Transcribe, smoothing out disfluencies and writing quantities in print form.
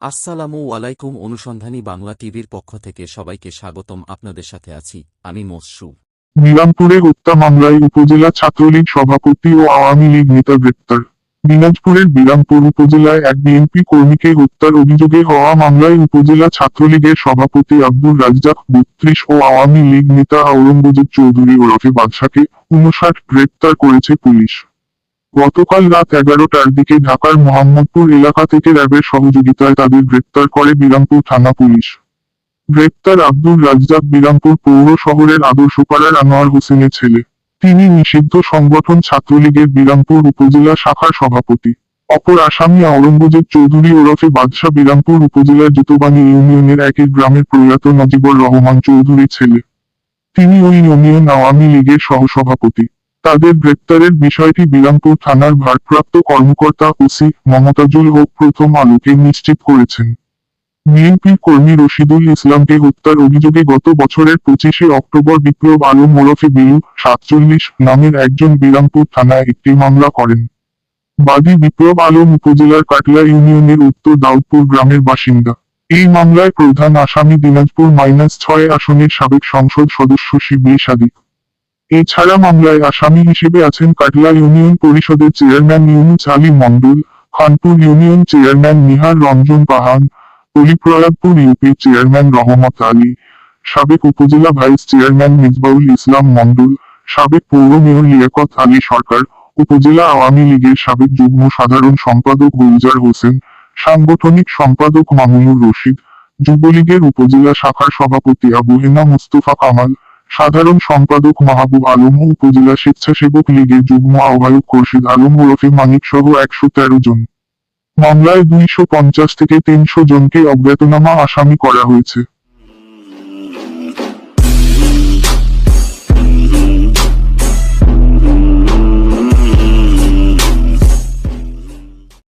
আসসালামু আলাইকুম। অনুসন্ধানী বাংলা টিভির পক্ষ থেকে সবাইকে স্বাগতম। আপনাদের সাথে আছি আমি মসরু। বিরামপুরে হত্যা মামলায় উপজেলা ছাত্রলীগ সভাপতি ও আওয়ামী লীগ নেতা গ্রেপ্তার। দিনাজপুরের বিরামপুর উপজেলায় এক বিএনপি কর্মীকে হত্যার অভিযোগে হওয়া মামলায় উপজেলা ছাত্রলীগের সভাপতি আব্দুর রাজ্জাক ৩২ ও আওয়ামী লীগ নেতা আওরঙ্গজেব চৌধুরী ওরফে বাদশাকে ৫৯ গ্রেপ্তার করেছে পুলিশ। গতকাল রাত ১১টার দিকে ঢাকার মোহাম্মদপুর এলাকা থেকে র্যাবের সহযোগিতায় তাদের গ্রেপ্তার করে বিরামপুর থানা পুলিশ। গ্রেপ্তার আব্দুর রাজ্জাক বিরামপুর পৌর শহরের আদর্শপাড়ার আনোয়ার হোসেনের ছেলে। তিনি নিষিদ্ধ সংগঠন ছাত্রলীগের বিরামপুর উপজেলা শাখার সভাপতি। অপর আসামি আওরঙ্গজেব চৌধুরী ওরফে বাদশা বিরামপুর উপজেলার জুতোবানি ইউনিয়নের একই গ্রামের প্রয়াত নজিবুর রহমান চৌধুরীর ছেলে। তিনি ওই ইউনিয়ন আওয়ামী লীগের সহসভাপতি। তাদের গ্রেপ্তারের বিষয়টি বিরামপুর থানার ভারপ্রাপ্ত কর্মকর্তা ওসি মমতাজুল হক প্রথম আলোকে নিশ্চিত করেছেন। বিএনপি কর্মী রশিদুল ইসলামকে হত্যার অভিযোগে গত বছরের ২৫শে অক্টোবর বিপ্লব আলম ওরফে বিলু ৪৭ নামের একজন বিরামপুর থানায় একটি মামলা করেন। বাদী বিপ্লব আলম উপজেলার কাটলা ইউনিয়নের উত্তর দাউদপুর গ্রামের বাসিন্দা। এই মামলায় প্রধান আসামি দিনাজপুর -৬ আসনের সাবেক সংসদ সদস্য শিবলি সাদিক। এছাড়া মামলায় আসামি হিসেবে আছেন কাটলা ইউনিয়ন পরিষদের chairman Yunus Ali Mondal, Khanpur union chairman Nihar Ranjan Pahan, Oliprayagpur UP chairman Rahmat Ali, সাবেক উপজেলা ভাইস চেয়ারম্যান মিসবাউল ইসলাম মণ্ডল, সাবেক পৌর মেয়র লিয়াকত আলী সরকার, উপজেলা আওয়ামী লীগের সাবেক যুগ্ম সাধারণ সম্পাদক গুলজার হোসেন, সাংগঠনিক সম্পাদক মামুনুর রশিদ, যুবলীগের উপজেলা শাখার সভাপতি আবু হেনা মুস্তফা কামাল, সাধারণ সম্পাদক মাহবুব আলম ও উপজেলা স্বেচ্ছাসেবক লীগের যুগ্ম আহ্বায়ক খোরশেদ আলম ওরফে মানিক সহ ১১৩ জন। মামলায় ২৫০ থেকে ৩০০ জনকে অজ্ঞাতনামা আসামি করা হয়েছে।